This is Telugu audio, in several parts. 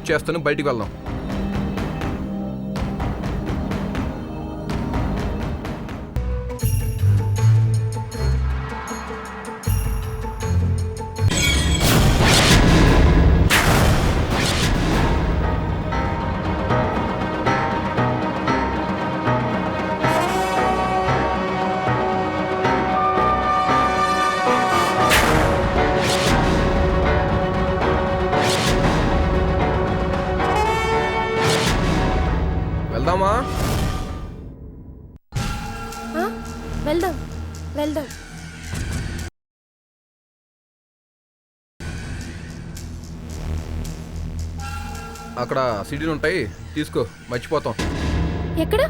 వచ్చేస్తాను, బయటికి వెళ్దాం. వెళ్దామా? వెళ్దాం వెళ్దాం. అక్కడ సీడీలు ఉంటాయి, తీసుకో, మర్చిపోతాం. ఎక్కడ?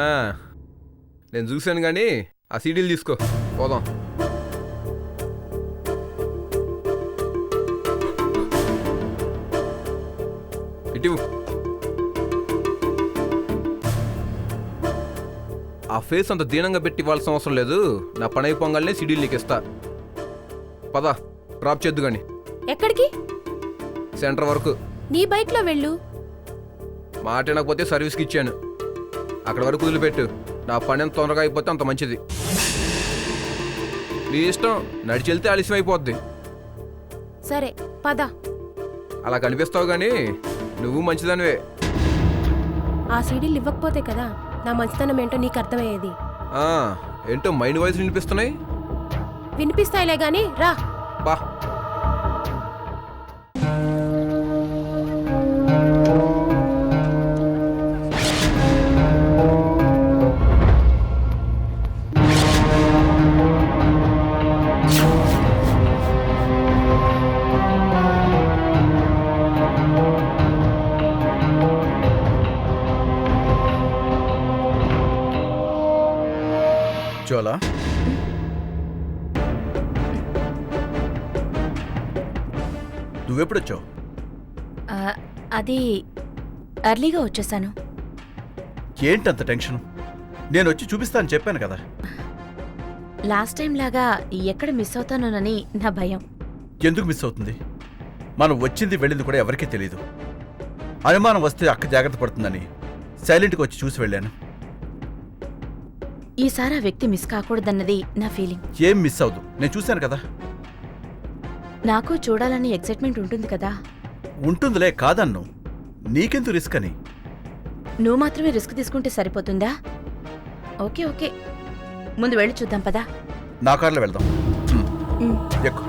ఆ, నేను చూశాను కానీ ఆ సీడీలు తీసుకో, పోదాం. ఇటు ఆ ఫేస్ అంత దీనంగా పెట్టి ఇవ్వాల్సిన అవసరం లేదు. నా పని అయిపోగానే సీడీలు నీకు ఇస్తా. పద, డ్రాప్ చేద్దు కానీ. ఎక్కడికి? సెంటర్ వరకు. నీ బైక్ లో వెళ్ళు. మాట వినకపోతే సర్వీస్కి ఇచ్చాను, అక్కడ వరకు వదిలిపెట్టు. నా పని ఎంత తొందరగా అయిపోతే అంత మంచిది. నీ ఇష్టం, నడిచి వెళ్తే ఆలస్యం అయిపోద్ది. సరే పద. అలా కనిపిస్తావు కానీ నువ్వు మంచిదానివే. ఆ సీడీలు ఇవ్వకపోతే కదా నా మంచితనం ఏంటో నీకు అర్థమయ్యేది. ఏంటో మైండ్ వాయిస్ వినిపిస్తున్నాయి. వినిపిస్తాయిలే గాని రా. బా, జోలా, నువ్వెప్పుడొచ్చావు? అది ఎర్లీగా వచ్చేసాను. ఏంటంత టెన్షన్? నేను వచ్చి చూపిస్తాను చెప్పాను కదా. లాస్ట్ టైం లాగా ఎక్కడ మిస్ అవుతానోనని నా భయం. ఎందుకు మిస్ అవుతుంది? మనం వచ్చింది వెళ్ళింది కూడా ఎవరికీ తెలియదు. అనుమానం వస్తే అక్క జాగ్రత్త పడుతుందని సైలెంట్గా వచ్చి చూసి వెళ్ళాను. ఈసారి ఆ వ్యక్తి మిస్ కాకూడదన్నది నా ఫీలింగ్. ఏం మిస్ అవదు, నేను చూశాను కదా. నాకు చూడాలని ఎక్సైట్మెంట్ ఉంటుంది కదా. ఉంటుందిలే, కాదన్ను. నీకెందుకు రిస్క్ అని. నువ్వు మాత్రమే రిస్క్ తీసుకుంటే సరిపోతుందా? ఓకే ఓకే, ముందు వెళ్ళి చూద్దాం పదా. నా కార్లో వెళ్దాం. ఎక్కు.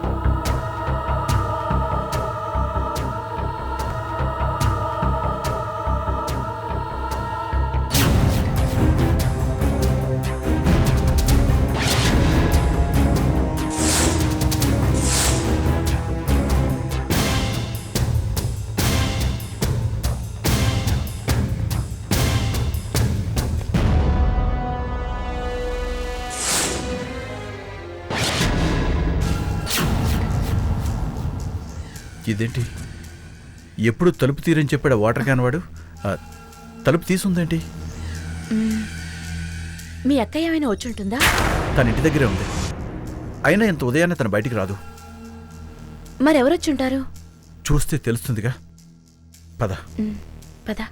ఇదేంటి, ఎప్పుడు తలుపు తీరని చెప్పాడు వాటర్ క్యాన్ వాడు. తలుపు తీసుందేంటి? మీ అక్క ఏమైనా వచ్చుంటుందా? తన ఇంటి దగ్గరే ఉంది. అయినా ఇంత ఉదయాన్నే తన బయటికి రాదు. మరెవరొచ్చుంటారు? చూస్తే తెలుస్తుందిగా. పద పద.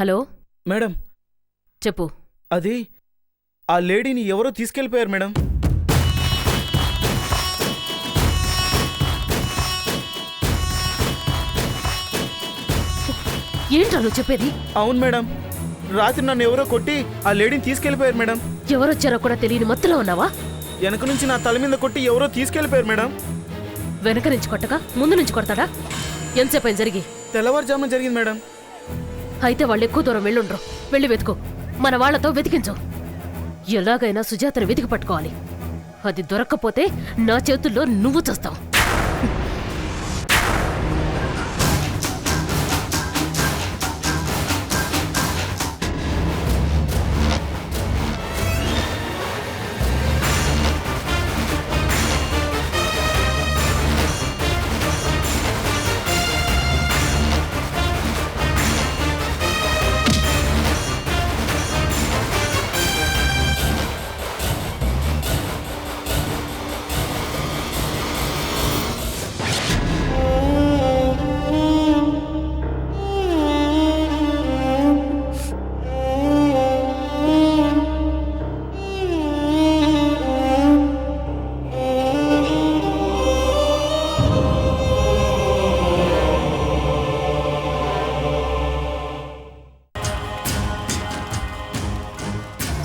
హలో మేడం చెప్పు. అది ఆ లేడీని ఎవరో తీసుకెళ్ళిపోయారు మేడం. ఏంట్రా నువ్వు చెప్పేది? అవును మేడం, రాత్రి నన్ను ఎవరో కొట్టి ఆ లేడీని తీసుకెళ్ళిపోయారు మేడం. ఎవరొచ్చారో కూడా తెలియని మత్తులో ఉన్నావా? వెనక నుంచి నా తల మీద కొట్టి ఎవరో తీసుకెళ్ళిపోయారు మేడం. వెనక నుంచి కొట్టక ముందు నుంచి కొడతాడా? ఎంతసేపు అయింది జరిగి? తెల్లవారుజామున జరిగింది మేడం. అయితే వాళ్ళు ఎక్కువ దూరం వెళ్ళుండ్రు. వెళ్ళి వెతుకో. మన వాళ్లతో వెతికించు. ఎలాగైనా సుజాతను వెతికి పట్టుకోవాలి. అది దొరక్కపోతే నా చేతుల్లో నువ్వు చేస్తావు.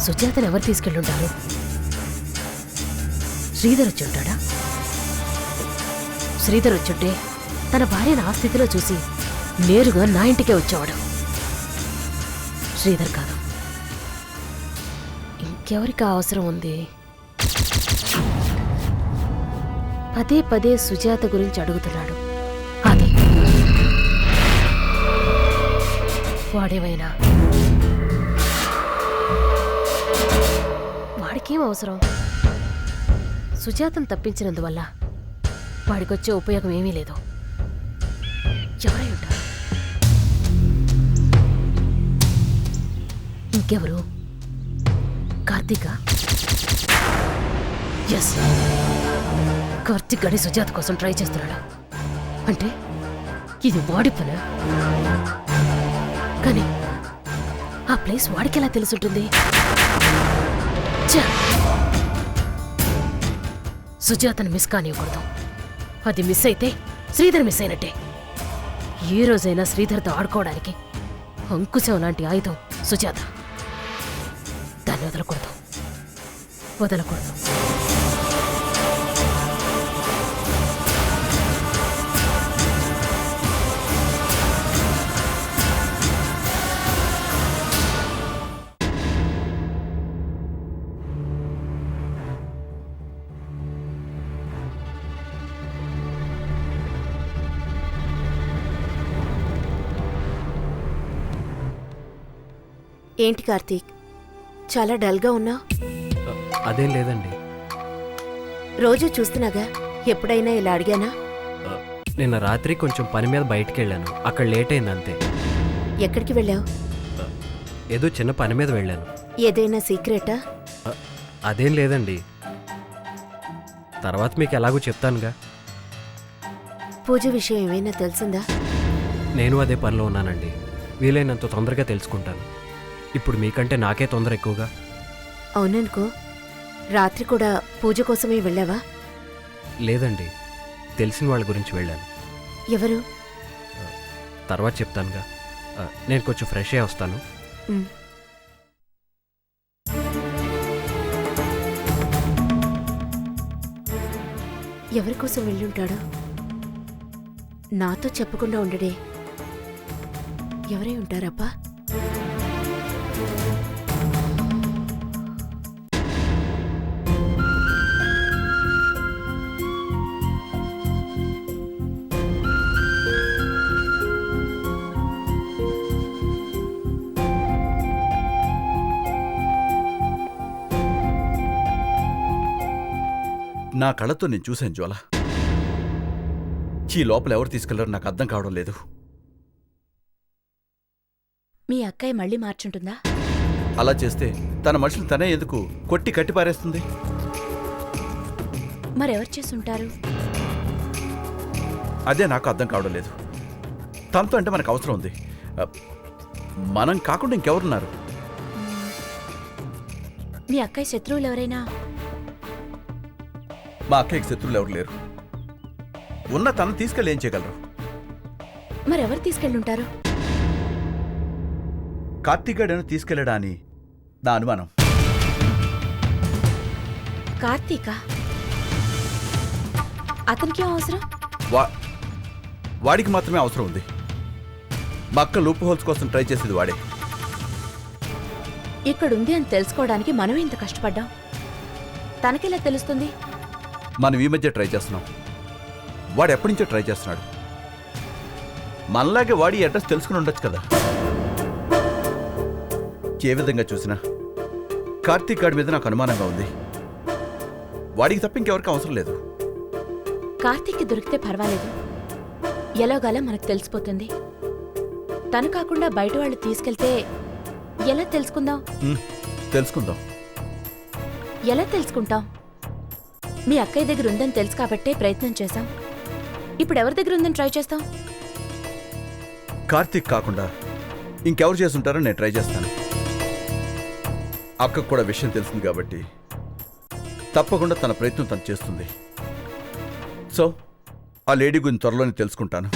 సుజాతను ఎవరు తీసుకెళ్ళుంటారు? శ్రీధర్ వచ్చుంటాడా? శ్రీధర్ వచ్చుంటే తన భార్యను ఆ స్థితిలో చూసి నేరుగా నా ఇంటికే వచ్చేవాడు. శ్రీధర్ కాదు, ఇంకెవరికి అవసరం ఉంది? పదే పదే సుజాత గురించి అడుగుతున్నాడు. అది వాడేవైనా? వాడికేం అవసరం? సుజాతను తప్పించినందువల్ల వాడికొచ్చే ఉపయోగం ఏమీ లేదు. ఎవరై ఉంటారు? ఇంకెవరు? కార్తీక? ఎస్, కార్తీక్ గడి సుజాత కోసం ట్రై చేస్తున్నాడు. అంటే ఇది వాడి పని. కానీ ఆ ప్లేస్ వాడికెలా తెలుసుంటుంది? సుజాతను మిస్ కానివ్వకూడదు. అది మిస్ అయితే శ్రీధర్ మిస్ అయినట్టే. ఏ రోజైనా శ్రీధర్తో ఆడుకోవడానికి అంకుశం లాంటి ఆయుధం సుజాత. దాన్ని వదలకూడదు, వదలకూడదు. ఏంటి కార్తీక్, చాలా డల్గా ఉన్నావు? అదేం లేదండి. రోజూ చూస్తున్నాగా, ఎప్పుడైనా ఇలా అడిగానా? నిన్న రాత్రి కొంచెం పని మీద బయటికి వెళ్ళాను. అక్కడ లేట్ అయింది అంతే. ఎక్కడికి వెళ్ళావు? ఏదో చిన్న పని మీద వెళ్ళాను. ఏదైనా సీక్రెటా? అదేం లేదండి, తర్వాత మీకు ఎలాగో చెప్తానుగా. పూజ విషయం ఏమైనా తెలిసిందా? నేను అదే పనిలో ఉన్నానండి. వీలైనంత తొందరగా తెలుసుకుంటాను. ఇప్పుడు మీకంటే నాకే తొందర ఎక్కువగా. అవుననుకో. రాత్రి కూడా పూజ కోసమే వెళ్ళావా? లేదండి, తెలిసిన వాళ్ళ గురించి వెళ్ళాను. ఎవరు? తర్వాత చెప్తానుగా. నేను కొంచెం ఫ్రెష్ అయ్యి వస్తాను. ఎవరి కోసం వెళ్ళుంటాడు? నాతో చెప్పకుండా ఉండడే. ఎవరై ఉంటారబ్బా? నా కళ్ళతో నేను చూశాను జ్వాల. ఈ లోపల ఎవరు తీసుకెళ్లారో నాకు అర్థం కావడం లేదు. మీ అక్కయ్య మళ్ళీ మార్చుంటుందా? అలా చేస్తే తన మనుషులు తనే ఎందుకు కొట్టి కట్టి పారేస్తుంది? మరెవరు చేసుంటారు? అదే నాకు అర్థం కావడం లేదు. తనతో అంటే మనకు అవసరం ఉంది. మనం కాకుండా ఇంకెవరున్నారు? మీ అక్కయ్య శత్రువులు ఎవరైనా? మా అక్కయ్యకి శత్రువులు ఎవరు లేరు. ఉన్న తను తీసుకెళ్ళి ఏం చేయగలరు? మరెవరు తీసుకెళ్ళుంటారు? కార్తీక్ గడను తీసుకెళ్ళడా అని నా అనుమానం. కార్తీకా? అతనికి ఏం అవసరం? వాడికి మాత్రమే అవసరం ఉంది. మా అక్క లూప్ హోల్స్ కోసం ట్రై చేసేది వాడే. ఇక్కడుంది అని తెలుసుకోవడానికి మనం ఇంత కష్టపడ్డాం. తనకెలా తెలుస్తుంది? మనం ఈ మధ్య ట్రై చేస్తున్నాం. వాడు ఎప్పటి నుంచో ట్రై చేస్తున్నాడు. మనలాగే వాడి అడ్రస్ తెలుసుకుని ఉండొచ్చు కదా. ఏ విధంగా చూసినా కార్తీక్ గాడి మీద నాకు అనుమానంగా ఉంది. వాడికి తప్ప ఇంకెవరికి అవసరం లేదు. కార్తీక్కి దొరికితే పర్వాలేదు, ఎలాగలా మనకు తెలిసిపోతుంది. తను కాకుండా బయట వాళ్ళు తీసుకెళ్తే ఎలా తెలుసుకుందాం? తెలుసుకుందాం. ఎలా తెలుసుకుంటాం? మీ అక్కయ్య దగ్గర ఉందని తెలుసు కాబట్టే ప్రయత్నం చేశాం. ఇప్పుడు ఎవరి దగ్గర ఉందని ట్రై చేస్తాం? కార్తీక్ కాకుండా ఇంకెవరు చేస్తుంటారో నేను ట్రై చేస్తాను. అక్కకు కూడా విషయం తెలిసింది కాబట్టి తప్పకుండా తన ప్రయత్నం తను చేస్తుంది. సో ఆ లేడీ గురించి త్వరలోనే తెలుసుకుంటాను.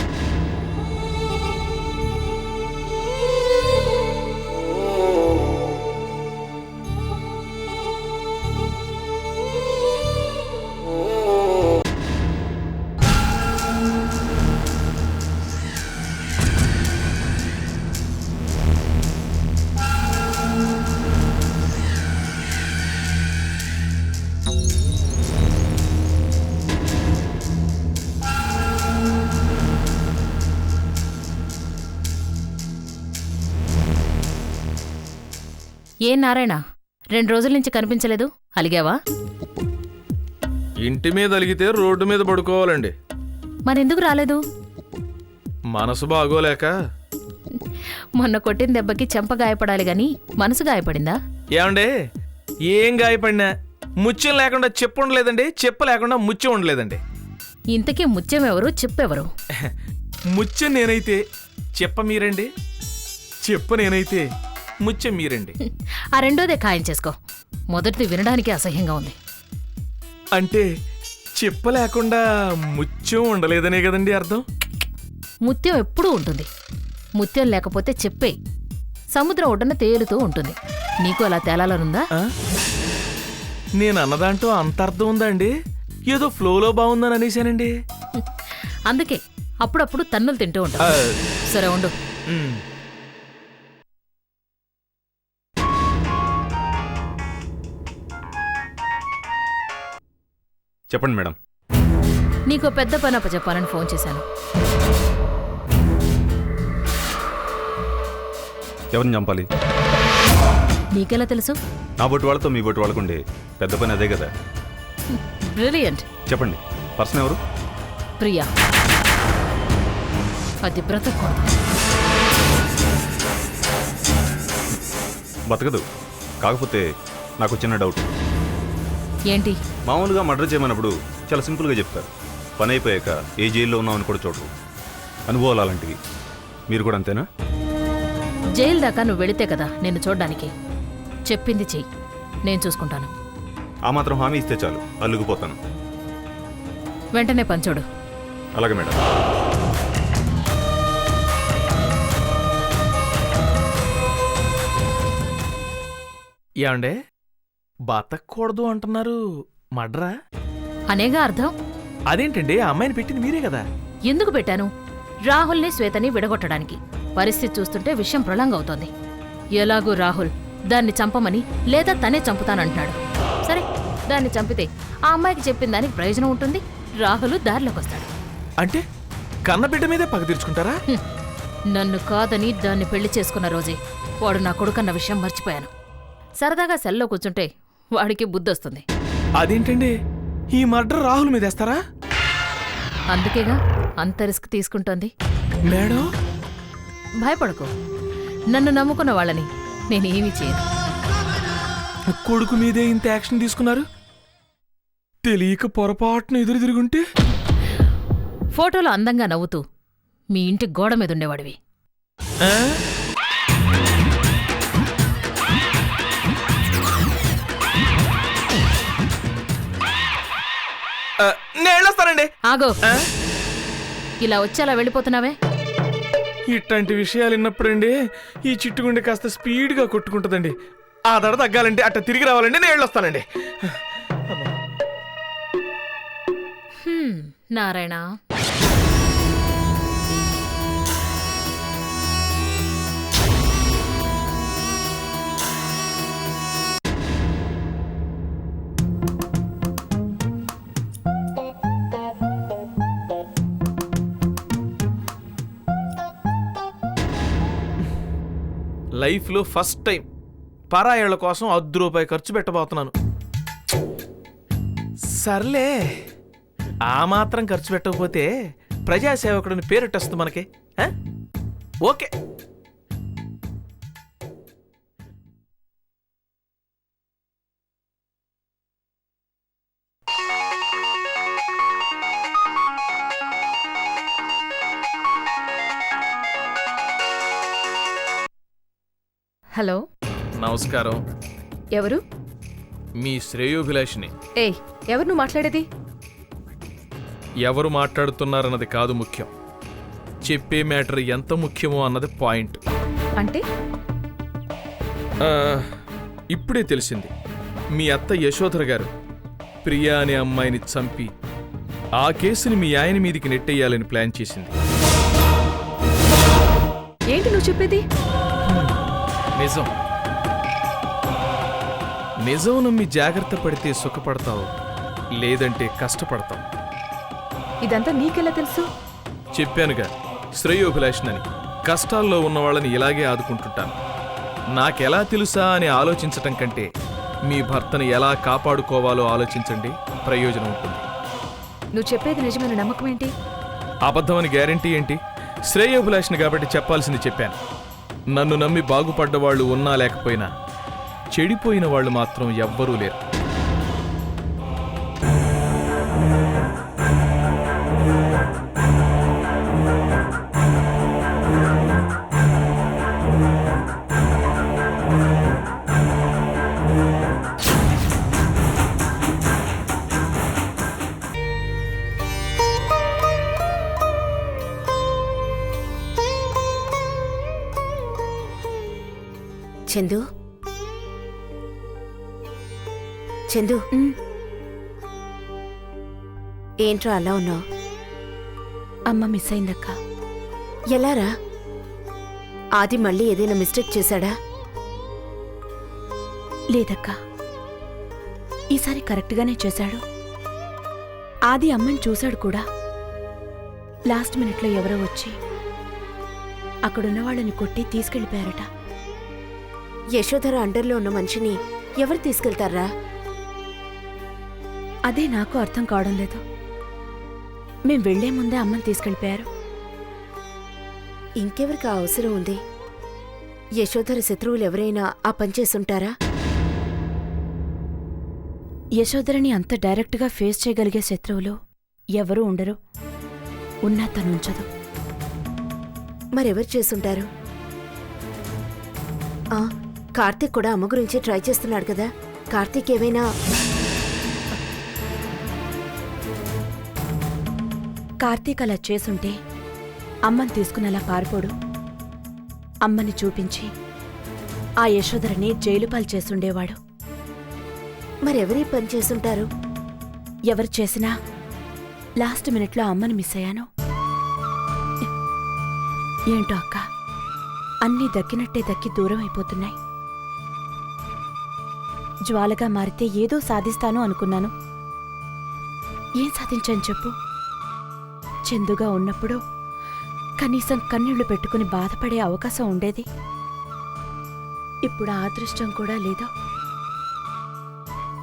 ఏం నారాయణ, 2 రోజుల నుంచి కనిపించలేదు, అలిగావా? ఇంటి మీద అలిగితే రోడ్డు మీద పడుకోవాలండి. మరెందుకు రాలేదు? మనసు బాగోలేక. మొన్న కొట్టిన దెబ్బకి చెంప గాయపడాలి గాని మనసు గాయపడిందా? ఏమండే, ఏం గాయపడినా ముత్యం లేకుండా చెప్పు ఉండలేదండి, చెప్ప లేకుండా ముత్యం ఉండలేదండి. ఇంతకీ ముత్యం ఎవరు, చెప్పెవరు? ముత్యం నేనైతే చెప్ప మీరండి, చెప్ప నేనైతే ముత్యం మీరండి. ఆ రెండోదే ఖాయం చేసుకో. మొదటిది వినడానికి అసహ్యంగా ఉంది. అంటే చెప్ప లేకుండా ముత్యం ఉండలేదనే కదండి అర్థం? ముత్యం ఎప్పుడూ ఉంటుంది. ముత్యం లేకపోతే చెప్పే సముద్రం ఒడ్డున తేలుతూ ఉంటుంది. నీకు అలా తేలాలనుందా? నేను అన్నదాంట్లో అంత అర్థం ఉందా అండి? ఏదో ఫ్లోలో బాగుందని అనేసానండి. అందుకే అప్పుడప్పుడు తన్నులు తింటూ ఉంటా. సరే ఉండు. చెప్పండి మేడం. నీకో పెద్ద పని అప్పచెప్పాలని ఫోన్ చేశాను. ఎవరిని చంపాలి? నీకెలా తెలుసు? నా బొట్టు వాళ్ళతో మీ బొట్టు వాళ్ళకుండే పెద్ద పని అదే కదా. బ్రిలియంట్. చెప్పండి, పర్సన్ ఎవరు? ప్రియా. అది బ్రతకూడదు. బతకదు. కాకపోతే నాకు చిన్న డౌట్. ఏంటి? మామూలుగా మర్డర్ చేయమన్నప్పుడు చాలా సింపుల్గా చెప్తారు. పని అయిపోయాక ఏ జైల్లో ఉన్నామని కూడా చూడరు. అనుభవాలు అలాంటివి. మీరు కూడా అంతేనా? జైలు దాకా నువ్వు వెళితే కదా నేను చూడ్డానికి. చెప్పింది చెయ్యి, నేను చూసుకుంటాను. ఆ మాత్రం హామీ ఇస్తే చాలు, అల్లుకుపోతాను. వెంటనే పంచోడు. అలాగే మేడం. ఏమండే, బతకూడదు అంటున్నారు, మడ్రా అనేగా అర్థం. అదేంటండి? ఆ అమ్మాయిని పెట్టింది మీరే కదా. ఎందుకు పెట్టాను? రాహుల్ని శ్వేతని విడగొట్టడానికి. పరిస్థితి చూస్తుంటే విషయం ప్రళంగా అవుతోంది. ఎలాగూ రాహుల్ దాన్ని చంపమని లేదా తనే చంపుతానంటున్నాడు. సరే, దాన్ని చంపితే ఆ అమ్మాయికి చెప్పిన దానికి ప్రయోజనం ఉంటుంది. రాహుల్ దారిలోకి వస్తాడు. అంటే కన్నబిడ్డ మీదే పగ తీర్చుకుంటారా? నన్ను కాదని దాన్ని పెళ్లి చేసుకున్న రోజే వాడు నా కొడుకన్న విషయం మర్చిపోయాను. సరదాగా సెల్లో కూర్చుంటే వాడికి బుద్ధొస్తుంది. అదేంటండి, ఈ మర్డర్ రాహుల్ మీదేస్తారా? అందుకేగా అంత రిస్క్ తీసుకుంటోంది. మేడం, భయపడకు. నన్ను నమ్ముకున్న వాళ్ళని నేనేమీ చేయను. కొడుకు మీదే ఇంత యాక్షన్ తీసుకున్నారు. తెలియక పొరపాటున ఎదురు తిరుగుంటే? ఫోటోలో అందంగా నవ్వుతూ మీ ఇంటి గోడ మీద ఉండేవాడివి. ఆ? వెళ్ళొస్తానండి. ఆగో. ఇలా వచ్చి అలా వెళ్ళిపోతున్నావే? ఇట్లాంటి విషయాలు విన్నప్పుడండి ఈ చిట్టుగుండె కాస్త స్పీడ్గా కొట్టుకుంటుందండి. ఆ దడ తగ్గాలంటే అట్ట తిరిగి రావాలండి. నేను వెళ్ళొస్తానండి. నారాయణ, లైఫ్లో ఫస్ట్ టైం పరాయేళ్ల కోసం ₹10 ఖర్చు పెట్టబోతున్నాను. సర్లే, ఆ మాత్రం ఖర్చు పెట్టకపోతే ప్రజాసేవకుడిని పేరెట్టొస్తుంది మనకి. ఓకే. హలో. నమస్కారం. ఎవరు? మీ శ్రేయోభిలాషిని. ఏయ్, ఎవరు నువ్వు మాట్లాడేది? ఎవరు మాట్లాడుతున్నారన్నది కాదు ముఖ్యం, చెప్పే మ్యాటర్ ఎంత ముఖ్యమో అన్నది పాయింట్. అంటే ఇప్పుడే తెలిసింది. మీ అత్త యశోధర గారు ప్రియా అనే అమ్మాయిని చంపి ఆ కేసుని మీ ఆయన మీదికి నెట్టేయాలని ప్లాన్ చేసింది. ఏంటి నువ్వు చెప్పేది? నిజం. నిజం నమ్మి జాగ్రత్త పడితే సుఖపడతావు, లేదంటే కష్టపడతావు. ఇదంతా నీకెలా తెలుసు? చెప్పానుగా, శ్రేయోభిలాషినని. కష్టాల్లో ఉన్న వాళ్ళని ఇలాగే ఆదుకుంటుంటాను. నాకెలా తెలుసా అని ఆలోచించటం కంటే మీ భర్తను ఎలా కాపాడుకోవాలో ఆలోచించండి, ప్రయోజనం ఉంటుంది. నువ్వు చెప్పేది నిజమైన నమ్మకం ఏంటి? అబద్ధమని గ్యారంటీ ఏంటి? శ్రేయోభిలాషిని కాబట్టి చెప్పాల్సింది చెప్పాను. నన్ను నమ్మి బాగుపడ్డవాళ్లు ఉన్నా లేకపోయినా చెడిపోయిన వాళ్ళు మాత్రం ఎవ్వరూ లేరు. చందు, చందు, ఏంట్రా అలా ఉన్నావు? అమ్మ మిస్ అయిందక్క. ఎలారా? ఆది మళ్ళీ ఏదైనా మిస్టేక్ చేశాడా? లేదక్క, ఈసారి కరెక్ట్గానే చేశాడు. ఆది అమ్మని చూశాడు కూడా. లాస్ట్ మినిట్లో ఎవరో వచ్చి అక్కడున్న వాళ్ళని కొట్టి తీసుకెళ్ళిపోయారట. యశోధర అండర్లో ఉన్న మనిషిని ఎవరు తీసుకెళ్తారా? అదే నాకు అర్థం కావడం లేదు. మేం వెళ్లే ముందే అమ్మని తీసుకెళ్ళిపోయారు. ఇంకెవరికి ఆ అవసరం ఉంది? యశోధర శత్రువులు ఎవరైనా ఆ పని చేసుంటారా? యశోధరని అంత డైరెక్ట్గా ఫేస్ చేయగలిగే శత్రువులు ఎవరూ ఉండరు. ఉన్నా తనుంచదు. మరెవరు చేసుంటారు? కార్తీక్ కూడా అమ్మ గురించి ట్రై చేస్తున్నాడు కదా. కార్తీక్ ఏమైనా? కార్తీక్ అలా చేసుంటే అమ్మని తీసుకునేలా పారిపోడు. అమ్మని చూపించి ఆ యశోధరని జైలు పాలు చేసుండేవాడు. మరెవరీ పని చేసుంటారు? ఎవరు చేసినా లాస్ట్ మినిట్లో అమ్మని మిస్ అయ్యాను. ఏంటో అక్క, అన్నీ దక్కినట్టే దక్కి దూరం అయిపోతున్నాయి. జ్వాలగా మారితే ఏదో సాధిస్తాను అనుకున్నాను. ఏం సాధించాను చెప్పు? చందుగా ఉన్నప్పుడు కనీసం కన్నీళ్లు పెట్టుకుని బాధపడే అవకాశం ఉండేది. ఇప్పుడు ఆ అదృష్టం కూడా లేదు.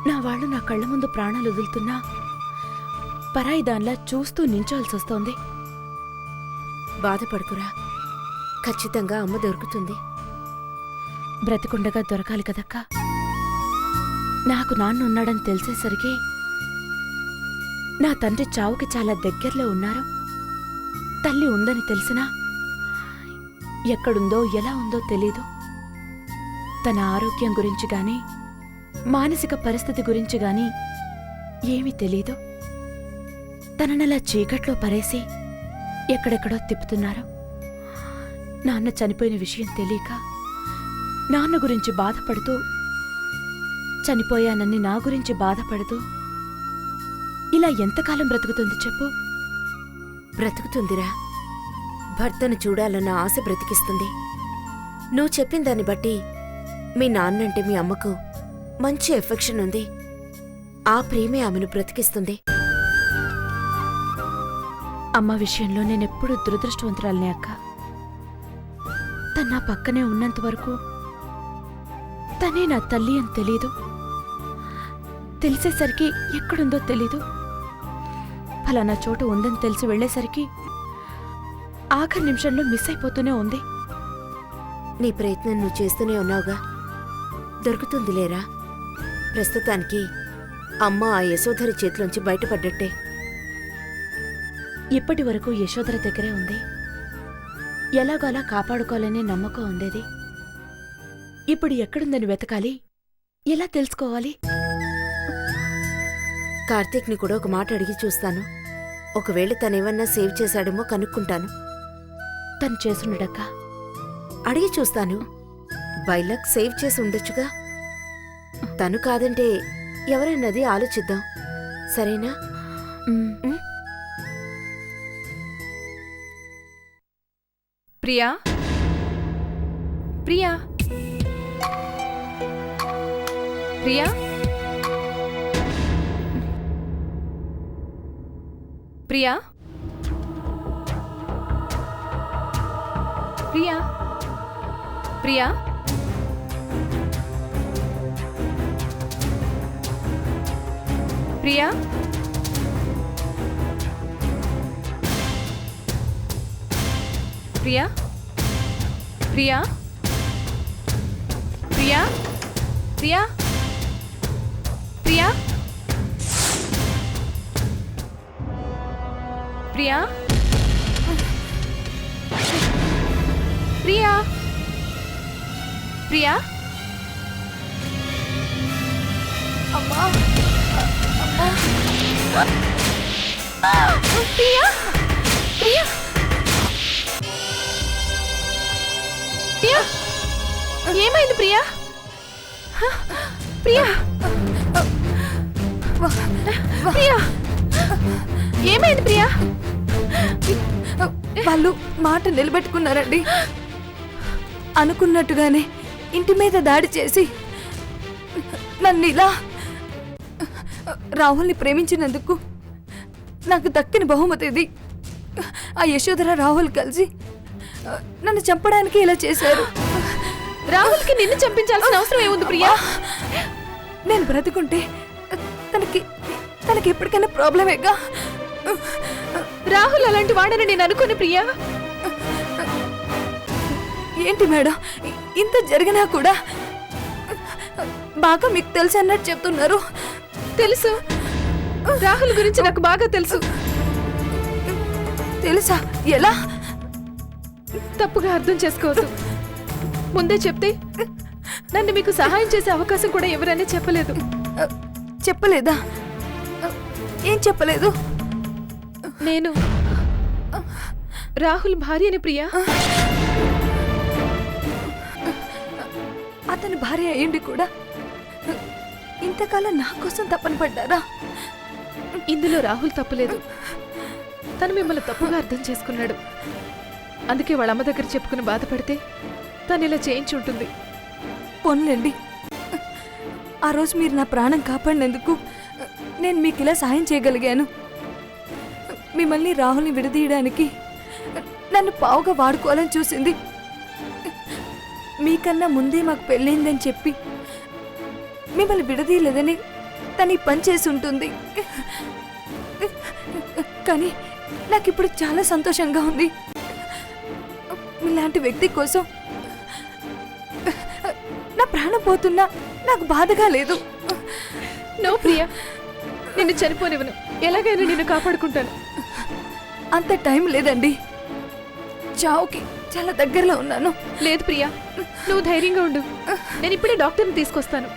నా వాళ్ళు నా కళ్ళ ముందు ప్రాణాలు వదులుతున్నా పరాయి దానిలా చూస్తూ నించోల్సొస్తోంది. బాధపడుకురా, ఖచ్చితంగా అమ్మ దొరుకుతుంది. బ్రతికుండగా దొరకాలి కదక్కా. నాకు నాన్న ఉన్నాడని తెలిసేసరికి నా తండ్రి చావుకి చాలా దగ్గరలో ఉన్నారు. తల్లి ఉందని తెలిసినా ఎక్కడుందో ఎలా ఉందో తెలీదు. తన ఆరోగ్యం గురించి గాని మానసిక పరిస్థితి గురించి గాని ఏమీ తెలీదు. తననలా చీకట్లో పరేసి ఎక్కడెక్కడో తిప్పుతున్నారు. నాన్న చనిపోయిన విషయం తెలియక నాన్న గురించి బాధపడుతూ, చనిపోయానని నా గురించి బాధపడుతూ ఇలా ఎంతకాలం బ్రతుకుతుంది చెప్పు? బ్రతుకుతుందిరా. భర్తను చూడాలన్న ఆశ బ్రతికిస్తుంది. నువ్వు చెప్పిన దాన్ని బట్టి మీ నాన్నంటే మీ అమ్మకు మంచి ఎఫెక్షన్ ఉంది. ఆ ప్రేమే ఆమెను బ్రతికిస్తుంది. అమ్మ విషయంలో నేనెప్పుడూ దురదృష్టవంతురాలనే అక్క. తన నా పక్కనే ఉన్నంత వరకు తనే నా తల్లి అని తెలీదు. తెలిసేసరికి ఎక్కడుందో తెలీదు. ఫలానా చోట ఉందని తెలిసి వెళ్లేసరికి ఆఖరి నిమిషంలో మిస్ అయిపోతూనే ఉంది. నీ ప్రయత్నం నువ్వు చేస్తూనే ఉన్నావుగా, దొరుకుతుందిలేరా. ప్రస్తుతానికి అమ్మ ఆ యశోధరి చేతిలోంచి బయటపడ్డట్టే. ఇప్పటి వరకు యశోధర దగ్గరే ఉంది. ఎలాగోలా కాపాడుకోవాలనే నమ్మకం ఉండేది. ఇప్పుడు ఎక్కడుందని వెతకాలి? ఎలా తెలుసుకోవాలి? కార్తీక్ని కూడా ఒక మాట అడిగి చూస్తాను. ఒకవేళ తనేమన్నా సేవ్ చేశాడేమో కనుక్కుంటాను. తను చేసుండడక్క. అడిగి చూస్తాను. బైలక్ సేవ్ చేసి ఉండొచ్చుగా. తను కాదంటే ఎవరన్నది ఆలోచిద్దాం. సరేనా? ప్రియా, ప్రియా, ప్రియా, ప్రియా, ప్రియా, ప్రియా, ప్రియా, ప్రియా, ప్రియా, ప్రియా, ప్రియా, ప్రియా, ప్రియా, ప్రియా, ప్రియా, అమ్మా, అమ్మా, ప్రియా, ప్రియా, ప్రియా, ఏమైంది ప్రియా? ప్రియా, ప్రియా, ఏమైంది ప్రియా? వాళ్ళు మాట నిలబెట్టుకున్నారండి. అనుకున్నట్టుగానే ఇంటి మీద దాడి చేసి నన్ను ఇలా రాహుల్ని ప్రేమించినందుకు నాకు దక్కిన బహుమతి ఇది. ఆ యశోధర రాహుల్ కలిసి నన్ను చంపడానికి ఇలా చేశారు. రాహుల్కి నిన్ను చంపించాల్సిన అవసరం ఏముంది ప్రియా? నేను బ్రతుకుంటే తనకి ఎప్పటికైనా ప్రాబ్లమేగా. రాహుల్ అలాంటి వాడని నేను అనుకుని ప్రియా. ఏంటి మేడం, ఇంత జరిగినా కూడా బాగా మీకు తెలుసు అన్నట్టు చెప్తున్నారు. తెలుసు, రాహుల్ గురించి నాకు బాగా తెలుసు. తెలుసా? ఎలా? తప్పుగా అర్థం చేసుకోవద్దు. ముందే చెప్తే నన్ను మీకు సహాయం చేసే అవకాశం కూడా ఎవరైనా చెప్పలేదు. చెప్పలేదా? ఏం చెప్పలేదు? నేను రాహుల్ భార్యని ప్రియా. అతని భార్య అయ్యింది కూడా ఇంతకాలం నా కోసం తప్పని పడ్డారా? ఇందులో రాహుల్ తప్పులేదు. తను మిమ్మల్ని తప్పుగా అర్థం చేసుకున్నాడు. అందుకే వాళ్ళ అమ్మ దగ్గర చెప్పుకుని బాధపడితే తను ఇలా చేయించి ఉంటుంది. పోన్లేండి, ఆ రోజు మీరు నా ప్రాణం కాపాడినందుకు నేను మీకు ఇలా సహాయం చేయగలిగాను. మిమ్మల్ని రాహుల్ని విడదీయడానికి నన్ను పావుగా వాడుకోవాలని చూసింది. మీకన్నా ముందే మాకు పెళ్ళైందని చెప్పి మిమ్మల్ని విడదీయలేదని తను ఈ పని చేసి ఉంటుంది. కానీ నాకు ఇప్పుడు చాలా సంతోషంగా ఉంది. మీలాంటి వ్యక్తి కోసం నా ప్రాణం పోతున్నా నాకు బాధగా లేదు. నో ప్రియా, నిన్ను చనిపోనివ్వను. ఎలాగైనా నిన్ను కాపాడుకుంటాను. అంత టైం లేదండి. చావుకి చాలా దగ్గరలో ఉన్నాను. లేదు ప్రియా, నువ్వు ధైర్యంగా ఉండు. నేను ఇప్పుడే డాక్టర్ని తీసుకొస్తాను.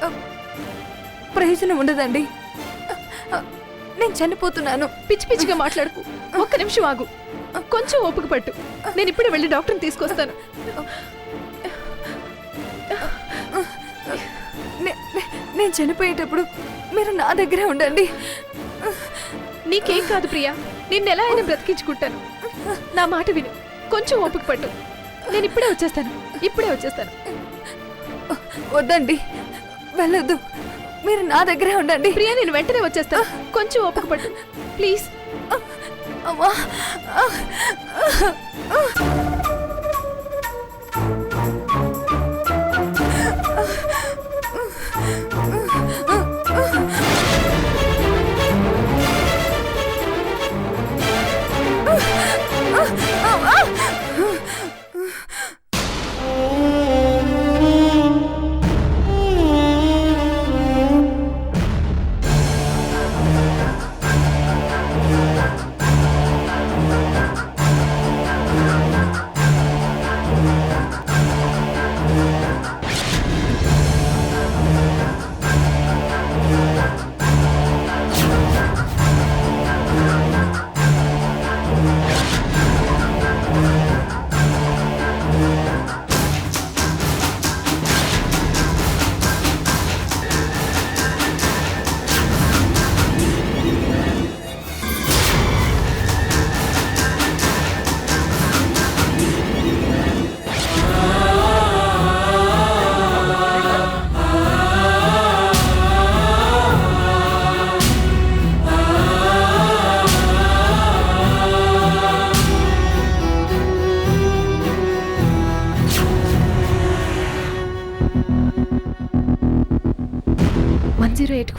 ప్రయోజనం ఉండదండి. నేను చనిపోతున్నాను. పిచ్చి పిచ్చిగా మాట్లాడుకు. ఒక్క నిమిషం ఆగు, కొంచెం ఓపిక పట్టు. నేను ఇప్పుడే వెళ్ళి డాక్టర్ని తీసుకొస్తాను. నేను చనిపోయేటప్పుడు మీరు నా దగ్గరే ఉండండి. నీకేం కాదు ప్రియా, నిన్నెలా అయినా బ్రతికించుకుంటాను. నా మాట విను, కొంచెం ఓపిక పట్టు. నేను ఇప్పుడే వచ్చేస్తాను. వద్దండి, వెళ్ళొద్దు. మీరు నా దగ్గరే ఉండండి. ప్రియా, నేను వెంటనే వచ్చేస్తాను. కొంచెం ఓపిక పట్టు ప్లీజ్. అమ్మా,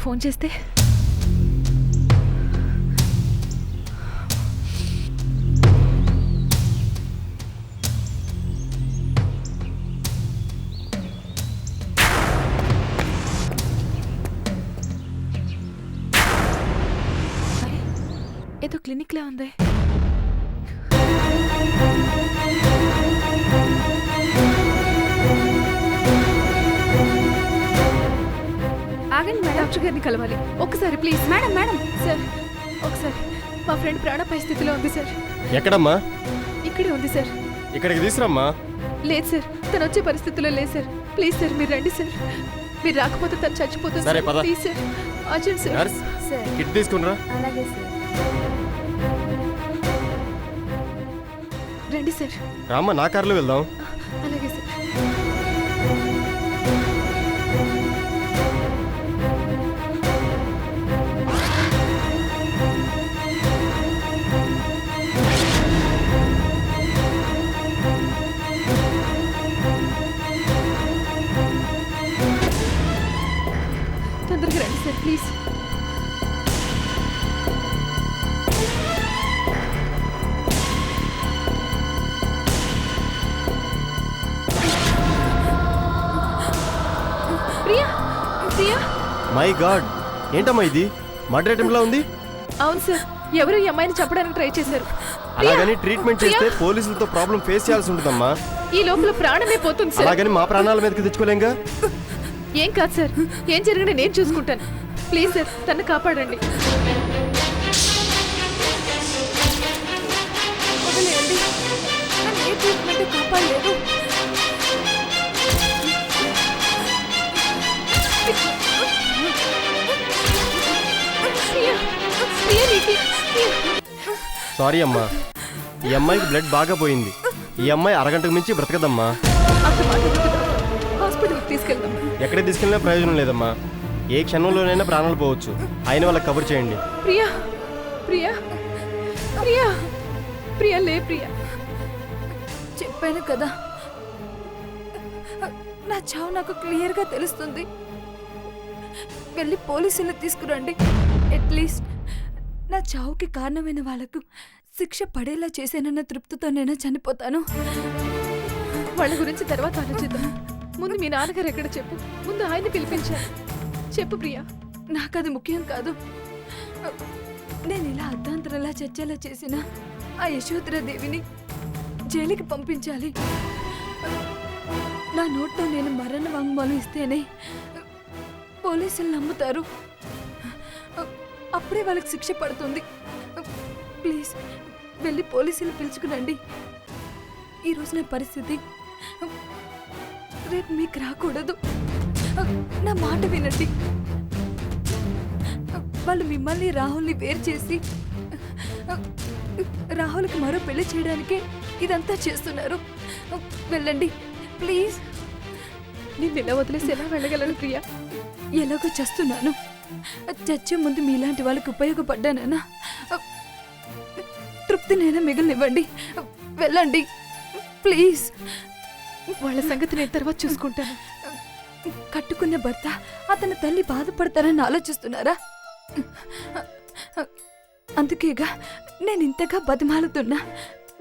ఫోన్ చేస్తే ఏదో క్లినిక్ లా ఉంది. ఆగండి మేడం, డాక్టర్ గారిని కలవాలి ఒకసారి ప్లీజ్. మేడం సార్, ఒకసారి మా ఫ్రెండ్ ప్రాణాపాయ స్థితిలో ఉంది సార్. ఎక్కడమ్మా? ఇక్కడే ఉంది సార్. ఇక్కడికి తీసుకురమ్మా. లేదు సార్, తను వచ్చే పరిస్థితిలో లేదు సార్. ప్లీజ్ సార్, మీరు రండి సార్. మీరు రాకపోతే తను చచ్చిపోతుంది. సరే, పద. Please sir, urgent sir. Nurse, kit తీసుకునిరా. అలాగే సార్. రండి సార్. రామ్మా, నా కార్లో వెళ్దాం. అలాగే సార్. తొందరగా రండి sir please. Priya, Priya. My God, ఏంటమ్మా ఇది? మర్డర్ అటెంప్ట్ లా ఉంది. అవును సార్, ఎవరు ఈ అమ్మాయిని చెప్పడానికి ట్రై చేశారు. అలాగని ట్రీట్మెంట్ చేస్తే పోలీసులతో ప్రాబ్లం ఫేస్ చేయాల్సి ఉంటుందమ్మా. ఈ లోపల ప్రాణమే పోతుంది సార్. అలాగని మా ప్రాణాల మీదకి తెచ్చుకోలేంగా. ఏం కాదు సార్, ఏం జరిగినా నేను చూసుకుంటాను. ప్లీజ్ సార్, తను కాపాడండి. వదిలేయండి, నన్ను ఏ ట్రీట్మెంట్ కాపాడలేదు. ప్రియా, ప్రియా, నీకు సారీ అమ్మా, ఈ అమ్మాయికి బ్లడ్ బాగా పోయింది. ఈ అమ్మాయి అరగంటకు మించి బ్రతకదమ్మా. అంత మాట వద్దు. హాస్పిటల్కి తీసుకెళ్దాం. ఎక్కడికి తీసుకెళ్ళినా ప్రయోజనం లేదమ్మా. ఏ క్షణంలోనైనా ప్రాణాలు పోవచ్చు. అయిన వాళ్ళకి కవర్ చేయండి. ప్రియా, ప్రియా, ప్రియా, ప్రియా, లే ప్రియా. చెప్పాను కదా, నా చావు నాకు క్లియర్గా తెలుస్తుంది. వెళ్ళి పోలీసులు తీసుకురండి. అట్లీస్ట్ నా చావుకి కారణమైన వాళ్ళకు శిక్ష పడేలా చేశానన్న తృప్తితోనైనా చనిపోతాను. వాళ్ళ గురించి తర్వాత ఆలోచిద్దాం. ముందు మీ నాన్నగారు ఎక్కడ చెప్పు. ముందు ఆయన పిలిపించాను. చెప్పు ప్రియా. నాకు అది ముఖ్యం కాదు. నేను ఇలా అర్ధాంతరంలా చచ్చేలా చేసిన ఆ యశోధరాదేవిని జైలుకి పంపించాలి. నా నోట్లో నేను మరణ వాంగ్మూలం ఇస్తేనే పోలీసులు నమ్ముతారు. అప్పుడే వాళ్ళకి శిక్ష పడుతుంది. ప్లీజ్ వెళ్ళి పోలీసులు పిలుచుకురండి. ఈరోజు నా పరిస్థితి రేపు మీకు రాకూడదు. నా మాట వినండి. వాళ్ళు మిమ్మల్ని రాహుల్ని వేరు చేసి రాహుల్కి మరో పెళ్లి చేయడానికే ఇదంతా చేస్తున్నారు. వెళ్ళండి ప్లీజ్. నిన్ను ఇలా వదిలేసి ఎలా వెళ్ళగలను ప్రియా? ఎలాగో చేస్తున్నాను. చచ్చే ముందు మీలాంటి వాళ్ళకి ఉపయోగపడ్డానన్నా తృప్తినైనా మిగిలినివ్వండి. వెళ్ళండి ప్లీజ్. వాళ్ళ సంగతి నేను తర్వాత చూసుకుంటాను. కట్టుకున్న భర్త అతని తల్లి బాధపడతారని ఆలోచిస్తున్నారా? అందుకేగా నేను ఇంతగా బతిమాలుతున్నా.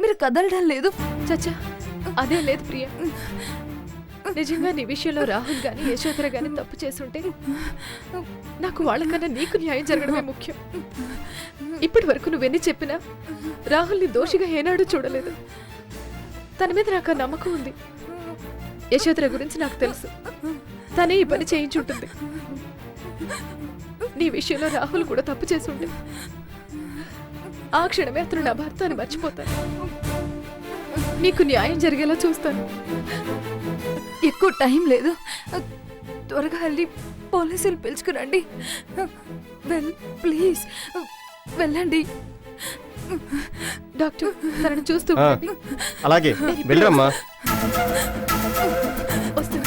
మీరు కదలడం లేదు. చచ్చా అదే లేదు ప్రియా. నిజంగా నీ విషయంలో రాహుల్ గాని యశోధర గాని తప్పు చేసుంటే నాకు వాళ్ళకన్నా నీకు న్యాయం జరగడమే ముఖ్యం. ఇప్పటి వరకు నువ్వెన్ని చెప్పినా రాహుల్ని దోషిగా ఏనాడు చూడలేదు. తన మీద నాకు ఆ నమ్మకం ఉంది. యశోధర గురించి నాకు తెలుసు. తనే ఈ పని చేయించుంటుంది. నీ విషయంలో రాహుల్ కూడా తప్పు చేసుంటే ఆ క్షణమే అతను నా భర్త అని మర్చిపోతాను. నీకు న్యాయం జరిగేలా చూస్తాను. ఎక్కువ టైం లేదు. త్వరగా వెళ్ళి పోలీసులు పిలుచుకురండి. ప్లీజ్ వెళ్ళండి. డాక్టర్ తనను చూస్తూ ఉండండి. అలాగే వెళ్ళరమ్మా. వస్తాను.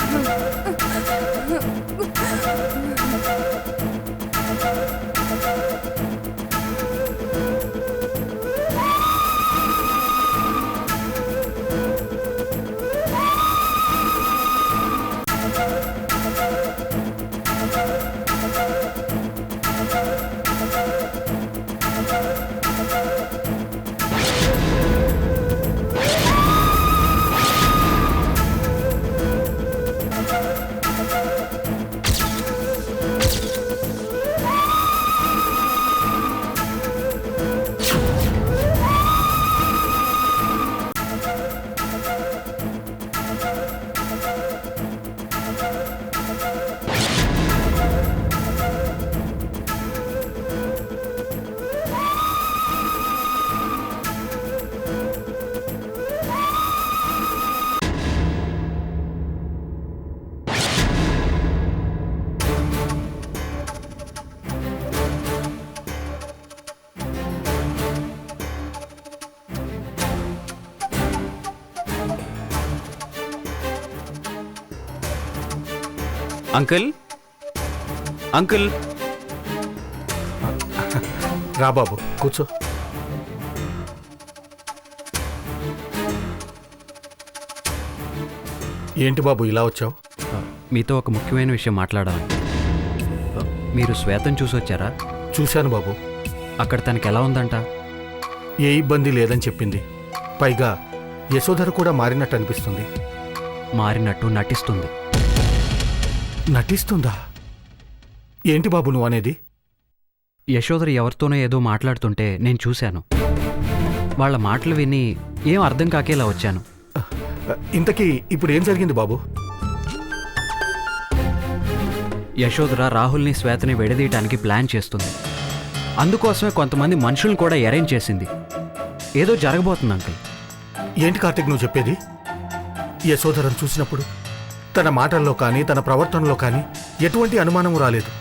అంకుల్ అంకుల్ రా బాబు కూర్చో. ఏంటి బాబు ఇలా వచ్చావు? మీతో ఒక ముఖ్యమైన విషయం మాట్లాడాలి. మీరు శ్వేతను చూసి వచ్చారా? చూశాను బాబు. అక్కడ తనకి ఎలా ఉందంట? ఏ ఇబ్బంది లేదని చెప్పింది. పైగా యశోధర కూడా మారినట్టు అనిపిస్తుంది. మారినట్టు నటిస్తుంది. నటిస్తుందా? ఏంటి బాబు నువ్వు అనేది? యశోధర ఎవరితోనో ఏదో మాట్లాడుతుంటే నేను చూశాను. వాళ్ళ మాటలు విని ఏం అర్థం కాకేలా వచ్చాను. ఇంతకీ ఇప్పుడు ఏం జరిగింది బాబు? యశోధర రాహుల్ని శ్వేతని విడదీయటానికి ప్లాన్ చేస్తుంది. అందుకోసమే కొంతమంది మనుషుల్ని కూడా అరేంజ్ చేసింది. ఏదో జరగబోతుంది అంకుల్. ఏంటి కార్తిక్ నువ్వు చెప్పేది? యశోధరను చూసినప్పుడు తన మాటల్లో కానీ తన ప్రవర్తనలో కానీ ఎటువంటి అనుమానం రాలేదు.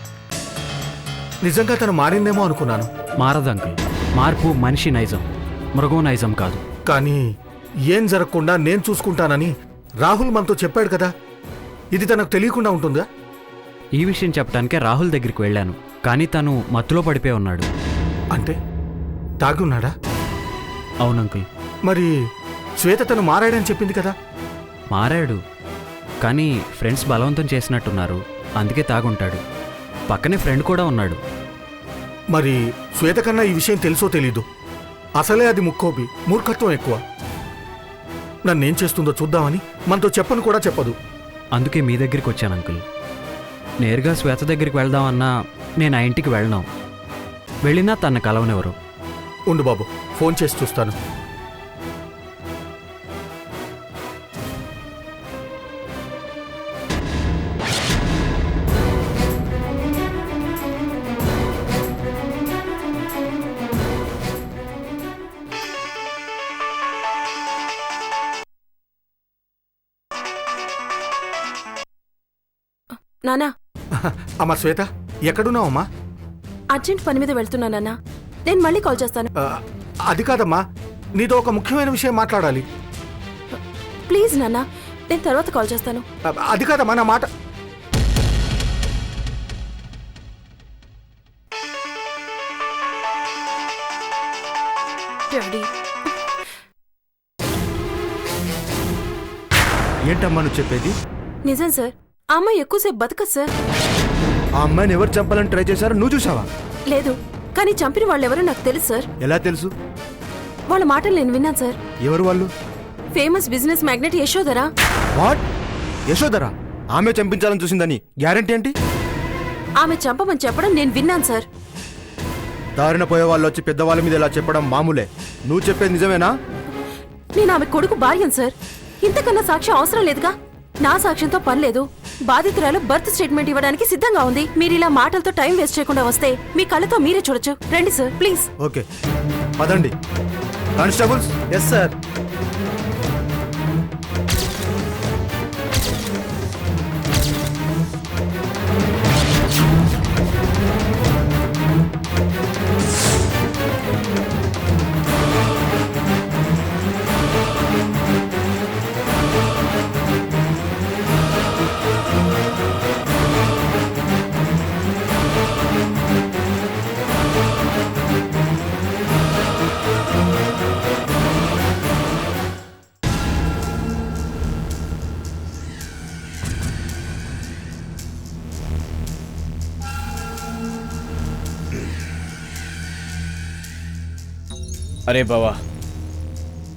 నిజంగా తను మారిందేమో అనుకున్నాను. మారదు అంకుల్. మార్పు మనిషి నైజం, మృగం నైజం కాదు. కానీ ఏం జరగకుండా నేను చూసుకుంటానని రాహుల్ మనతో చెప్పాడు కదా. ఇది తనకు తెలియకుండా ఉంటుందా? ఈ విషయం చెప్పడానికే రాహుల్ దగ్గరికి వెళ్ళాను. కానీ తను మత్తులో పడిపోయి ఉన్నాడు. అంటే తాగి ఉన్నాడా? అవునంకుల్. మరి శ్వేత తను మారాడని చెప్పింది కదా. మారాడు, కానీ ఫ్రెండ్స్ బలవంతం చేసినట్టున్నారు. అందుకే తాగుంటాడు. పక్కనే ఫ్రెండ్ కూడా ఉన్నాడు. మరి శ్వేత కన్నా ఈ విషయం తెలుసో తెలీదు. అసలే అది ముక్కోపి, మూర్ఖత్వం ఎక్కువ. నన్నేం చేస్తుందో చూద్దామని మనతో చెప్పను కూడా చెప్పదు. అందుకే మీ దగ్గరికి వచ్చాను అంకుల్. నేరుగా శ్వేత దగ్గరికి వెళ్దామన్నా నేను ఆ ఇంటికి వెళ్ళను. వెళ్ళినా తన కలవనెవరు. ఉండు బాబు, ఫోన్ చేసి చూస్తాను. నానా అమ్మా శ్వేత ఎక్కడున్నావు అమ్మా? అర్జెంట్ పని మీద వెళ్తున్నా నాన్నా. నేను మళ్ళీ కాల్ చేస్తాను. అది కాదమ్మా, నీతో ఒక ముఖ్యమైన విషయం మాట్లాడాలి. ప్లీజ్ నాన్నా, నేను తర్వాత కాల్ చేస్తాను. అది కాదమ్మా, నా మాట. డాడీ, ఏంటమ్మా నువ్వు చెప్పేది? నిజం సార్. ఆ అమ్మాయి ఎక్కువసేపు బతకదు సార్. ఆ అమ్మాయిని ఎవరు చంపాలని ట్రై చేశారో నువ్వు చూసావా? లేదు, కానీ చంపిన వాళ్ళెవరో నాకు తెలుసు సార్. ఎలా తెలుసు? వాళ్ళ మాటలు నేను విన్నాను సార్. ఎవరు వాళ్ళు? Famous business magnate Yashodhara. What? Yashodhara ఆమె చంపించాలని చూసిందని గ్యారంటీ ఏంటి? ఆమె చంపమని చెప్పడం నేను విన్నాను సార్. దారిన పోయే వాళ్ళు వచ్చి పెద్దవాళ్ళ మీద ఇలా చెప్పడం మామూలే. నువ్వు చెప్పేది నిజమేనా? నేను ఆమె కొడుకు భార్యను సార్. ఇంతకన్నా సాక్ష్యం అవసరం లేదుగా. నా సాక్ష్యంతో పని లేదు. బాధితురాలు బర్త్ స్టేట్మెంట్ ఇవ్వడానికి సిద్ధంగా ఉంది. మీరు ఇలా మాటలతో టైం వేస్ట్ చేయకుండా వస్తే మీ కళ్ళతో మీరే చూడొచ్చు. రండి సార్, ప్లీజ్. ఓకే, పదండి. కానిస్టేబుల్స్. Yes sir. అరే బావా,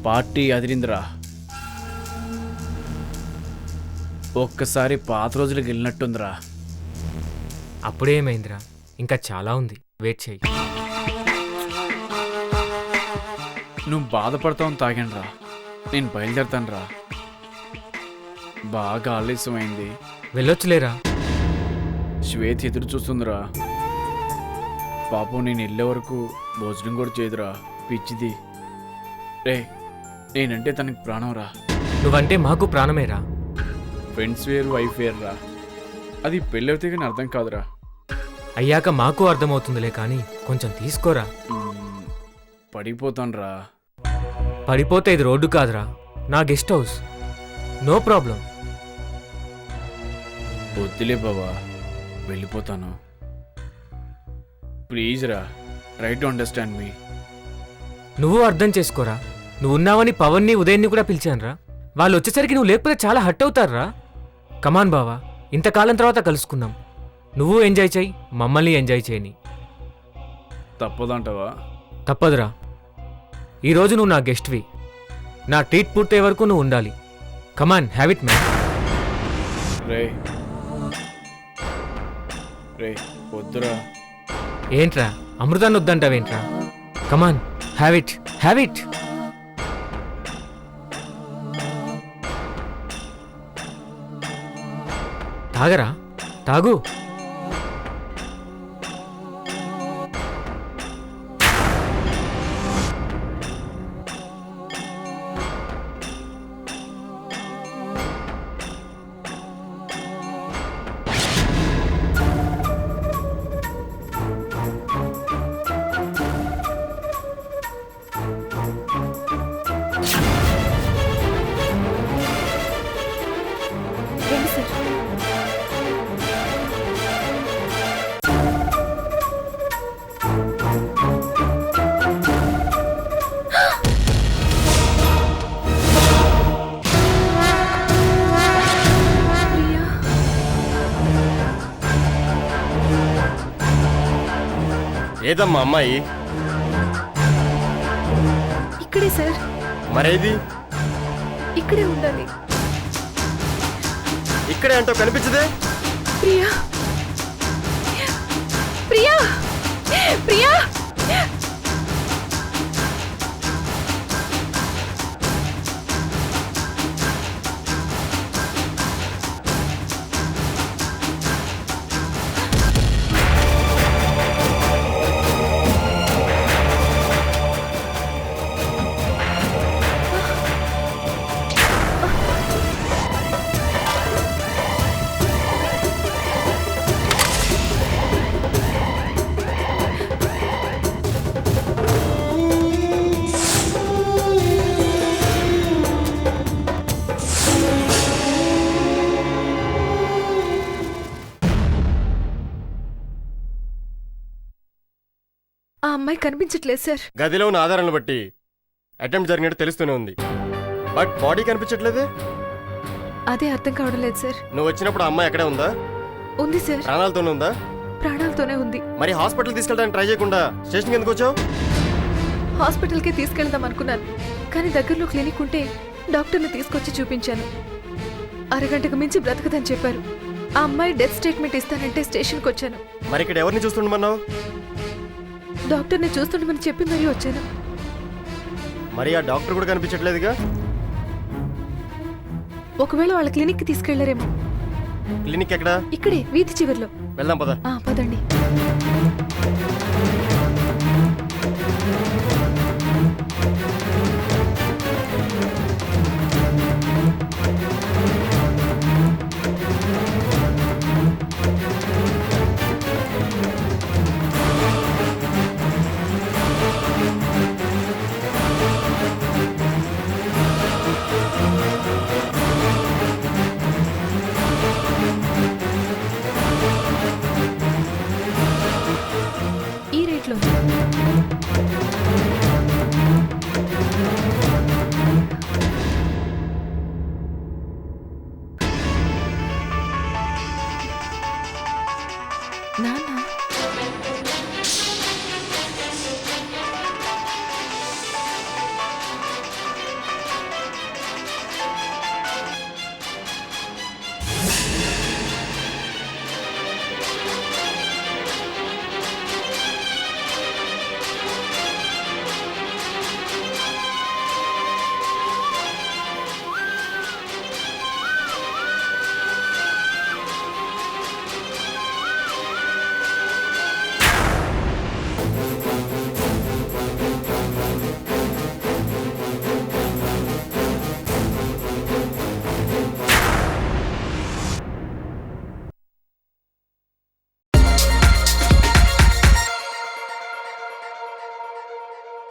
పార్టీ అదిరిందిరా. ఒక్కసారి పాత రోజులకు వెళ్ళినట్టుందిరా. అప్పుడేమైందిరా? ఇంకా చాలా ఉంది, వెయిట్ చేయి. నువ్వు బాధపడతావు తాగానురా. నేను బయలుదేరుతానురా. బాగా ఆలస్యమైంది. వెళ్ళొచ్చులేరా. శ్వేత ఎదురు చూస్తుందిరా. పాపం నేను వెళ్ళే వరకు భోజనం కూడా చేయదురా. పిచ్చిది రే. నేనంటే తనకి ప్రాణం రా. నువ్వంటే మాకు ప్రాణమేరా. ఫ్రెండ్స్ వేరు, వైఫ్ వేరు రా. అది పెళ్ళవుతే కానీ అర్థం కాదురా. అయ్యాక మాకు అర్థమవుతుందిలే, కానీ కొంచెం తీసుకోరా. పడిపోతాను రా. పడిపోతే ఇది రోడ్డు కాదురా, నా గెస్ట్ హౌస్. No problem. వద్దులే బావా, వెళ్ళిపోతాను. ప్లీజ్ రా, ట్రై టు అండర్స్టాండ్ మీ. నువ్వు అర్థం చేసుకోరా. నువ్వు ఉన్నావని పవన్ని, ఉదయన్ని కూడా పిలిచానురా. వాళ్ళు వచ్చేసరికి నువ్వు లేకపోతే చాలా హట్ అవుతారా. కమాన్ బావా, ఇంతకాలం తర్వాత కలుసుకున్నాం. నువ్వు ఎంజాయ్ చేయి, మమ్మల్ని ఎంజాయ్ చేయని. తప్పదంటావా? తప్పదురా. ఈరోజు నువ్వు నా గెస్ట్వి. నా ట్రీట్ పూర్తయ్యే వరకు నువ్వు ఉండాలి. కమాన్, హ్యావ్ ఇట్ మ్యాన్. రే రే, వద్దురా. ఏంట్రా, అమృతాన్ని వద్దంటావేంట్రా? కమాన్, హ్యావ్ ఇట్, హ్యావ్ ఇట్. తాగరా, తాగు. రండి సార్. ఏదమ్మా అమ్మాయి? ఇక్కడే సార్. మరేది? ఇక్కడే ఉండాలి. ఇక్కడే అంటూ కనిపించదే? ప్రియా, ప్రియా, ప్రియా. ఆ అమ్మాయి కనిపించట్లేదు సార్. గదిలో ఉన్న ఆధారాలను బట్టి అటెంప్ట్ జరిగినట్టు తెలుస్తూనే ఉంది, బట్ బాడీ కనిపించట్లేదే. అదే అర్థం కావడం లేదు సార్. నువ్వు వచ్చినప్పుడు ఆ అమ్మాయి ఎక్కడే ఉందా? ఉంది సార్, ప్రాణాలతోనే ఉందా? ప్రాణాలతోనే ఉంది. మరి హాస్పిటల్ తీసుకెళ్ళడానికి ట్రై చేయకుండా స్టేషన్కి ఎందుకు వచ్చావు? హాస్పిటల్కి తీసుకెళ్దాం అనుకున్నాను, కానీ దగ్గరలో క్లినిక్ ఉంటే డాక్టర్ని తీసుకొచ్చి చూపించాను. అరగంటకు మించి బ్రతకదని చెప్పారు. ఆ అమ్మాయి డెత్ స్టేట్మెంట్ ఇస్తానంటే స్టేషన్కి వచ్చాను. మరి ఇక్కడ ఎవరిని చూస్తుండమన్నావు? డాక్టర్ని చూస్తుండమని చెప్పి మరీ వచ్చాను. మరి ఆ డాక్టర్ కూడా కనిపించట్లేదుగా. ఒకవేళ వాళ్ళ క్లినిక్కి తీసుకెళ్లారేమో. క్లినిక్ ఎక్కడా? ఇక్కడే వీధి చివర్లో. వెళ్దాం పద. పదండి. ఈ రేట్లో నాన్న